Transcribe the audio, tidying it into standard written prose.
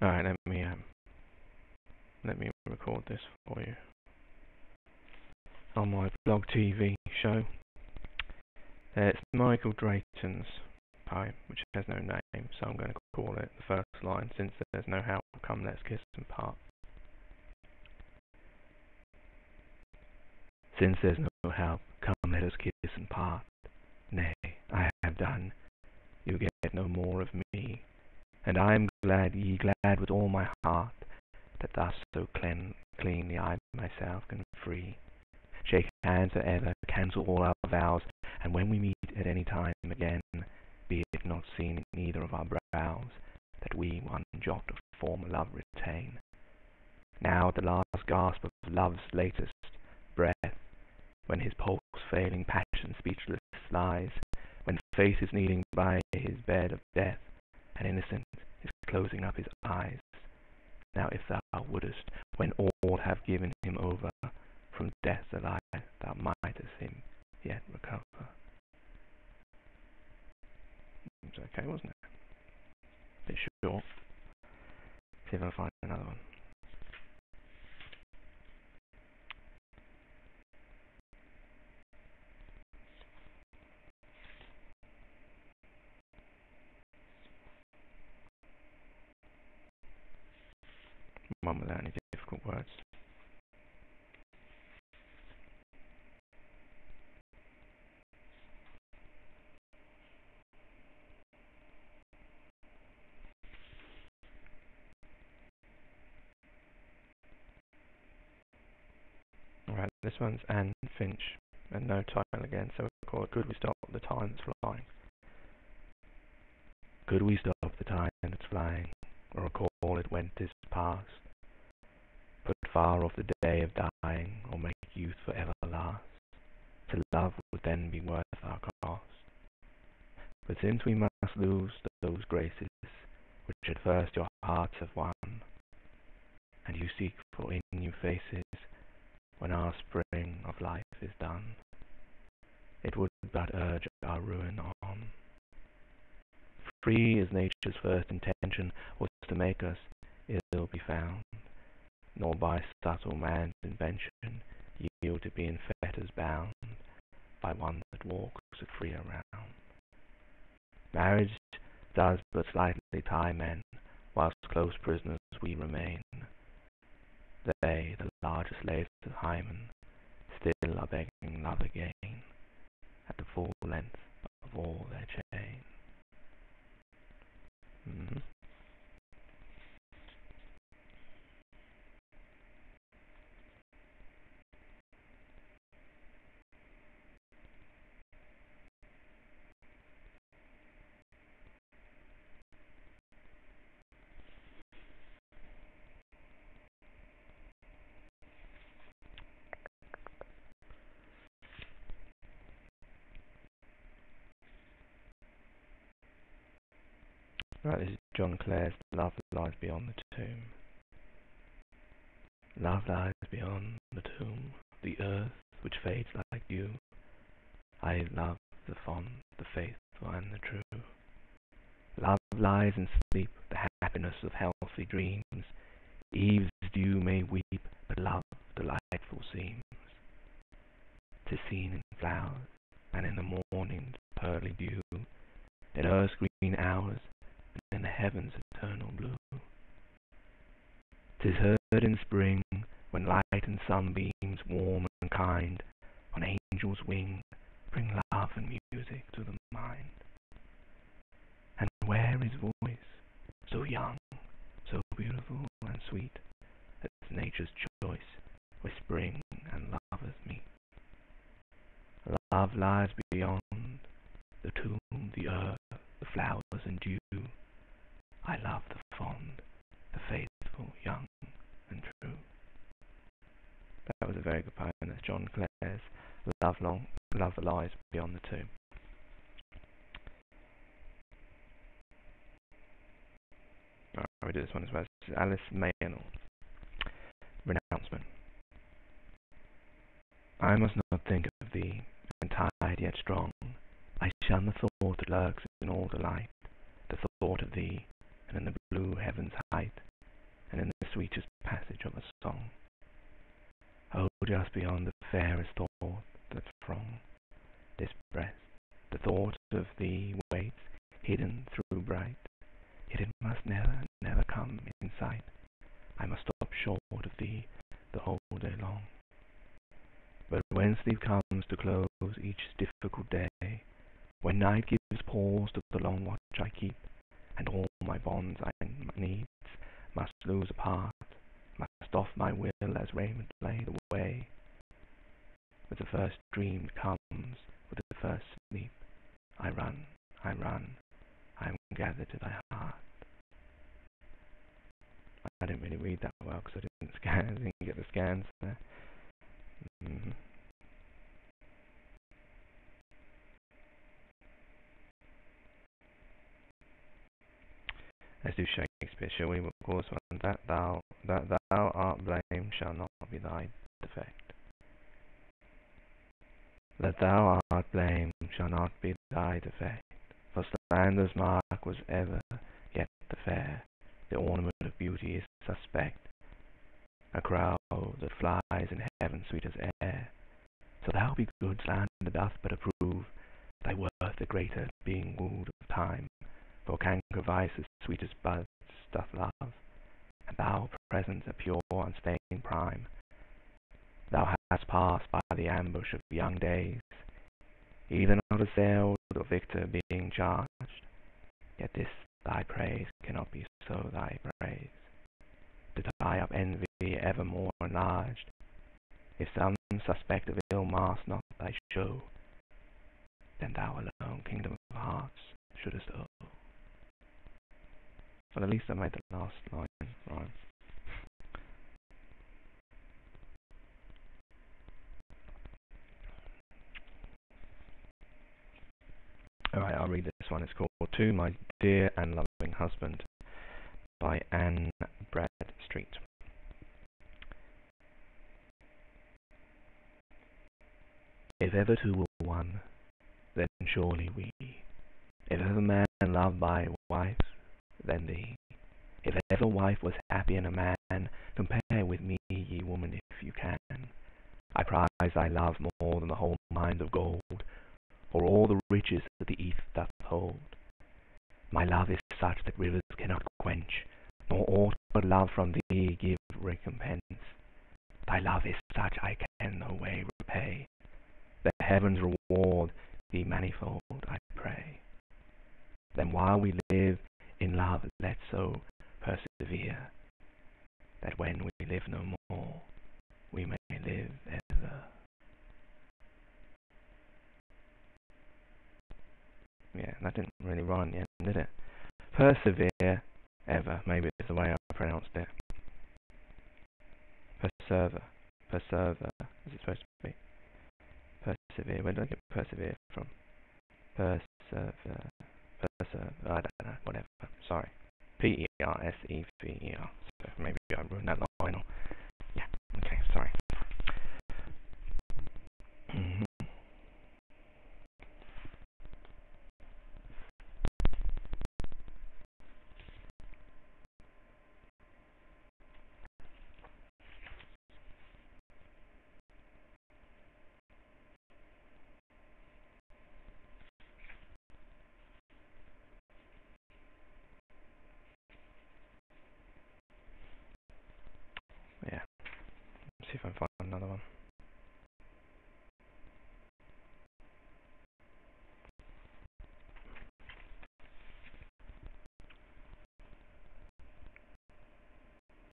Alright, let me record this for you on my blog TV show. It's Michael Drayton's poem, which has no name, so I'm going to call it the first line. Since there's no how, come let's kiss and part. Since there's no help, come let us kiss and part. Nay, I have done, you get no more of me, and I am glad, glad with all my heart, that thus so cleanly I myself can free. Shake hands forever, cancel all our vows, and when we meet at any time again, be it not seen in either of our brows, that we one jot of former love retain. Now at the last gasp of love's latest breath, when his pulse failing, passion speechless lies, when faith is kneeling by his bed of death, and innocent is closing up his eyes. Now if thou wouldest, when all have given him over, from death alive, thou mightest him yet recover. It was okay, wasn't it? Bit short. See if I can find another one. One without any difficult words. Alright, this one's Anne Finch, and no title again, so we'll call it Could We Stop the Time That's Flying? Could we stop the time that's flying, or recall it when 'tis past? Put far off the day of dying, or make youth forever last? To love would then be worth our cost. But since we must lose those graces, which at first your hearts have won, and you seek for in new faces, when our spring of life is done, it would but urge our ruin on. Free as nature's first intention was to make us ill be found, nor by subtle man's invention yield to be in fetters bound by one that walks a freer round. Marriage does but slightly tie men, whilst close prisoners we remain. They, the larger slaves of Hymen, still are begging love again, at the full length of all their chain. Right, this is John Clare's Love Lies Beyond the Tomb. Love lies beyond the tomb, the earth which fades like dew. I love the fond, the faithful and the true. Love lies in sleep, the happiness of healthy dreams. Eve's dew may weep, but love delightful seems. 'Tis seen in flowers, and in the morning's pearly dew, in earth's green hours, and in the heaven's eternal blue. 'Tis heard in spring, when light and sunbeams warm and kind, on angels' wing, bring love and music to the mind. And where is voice, so young, so beautiful and sweet, as nature's choice, where spring and lovers meet? Love lies beyond the tomb, the earth, the flowers and dew. I love the fond, the faithful, young and true. That was a very good poem. That's John Clare's Love Lies Beyond the Tomb. Alright, we do this one as well. This is Alice Maynell. Renouncement. I must not think of thee, and tired yet strong. I shun the thought that lurks in all delight, the thought of thee, and in the blue heaven's height, it must never, never come in sight. I must stop short of thee the whole day long. But when sleep comes to close each difficult day, when night gives pause to the long watch I keep, and all my bonds I needs must lose apart, must off my will as raiment laid away, with the first dream comes, with the first sleep, I run, I am gathered to thy heart. I didn't really read that well because I didn't get the scans there. Let's do Shakespeare, shall we? Of course, that thou art blamed shall not be thy defect. That thou art blamed shall not be thy defect, for slander's mark was ever yet the fair. The ornament of beauty is suspect, a crowd that flies in heaven's sweetest air. So thou be good, slander doth but approve thy worth the greater, being wooed of time. For canker vice's sweetest buds doth love, and thou present a pure unstained prime. Thou hast passed by the ambush of young days, either not assailed or victor being charged. Yet this thy praise cannot be so thy praise, to tie up envy evermore enlarged. If some suspect of ill mask not thy show, then thou alone, kingdom of hearts, shouldest owe. Well, at least I made the last line rhyme. Alright, I'll read this one. It's called To My Dear and Loving Husband by Anne Bradstreet. If ever two were one, then surely we. If ever man loved by wife, then thee. If ever wife was happy in a man, compare with me, ye woman, if you can. I prize thy love more than the whole mines of gold, or all the riches that the earth doth hold. My love is such that rivers cannot quench, nor aught but love from thee give recompense. Thy love is such I can no way repay. The heavens reward thee manifold, I pray. Then while we live in love, let's so persevere, that when we live no more, we may live ever. Yeah, that didn't really rhyme yet, did it? Persevere ever, maybe it's the way I pronounced it. Persever, is it supposed to be? Persevere, where did I get persevere from? Persever, I don't know, whatever, sorry. P-E-R-S-E-V-E-R, so maybe I ruined that line, or, yeah, okay, sorry. Yeah, let's see if I can find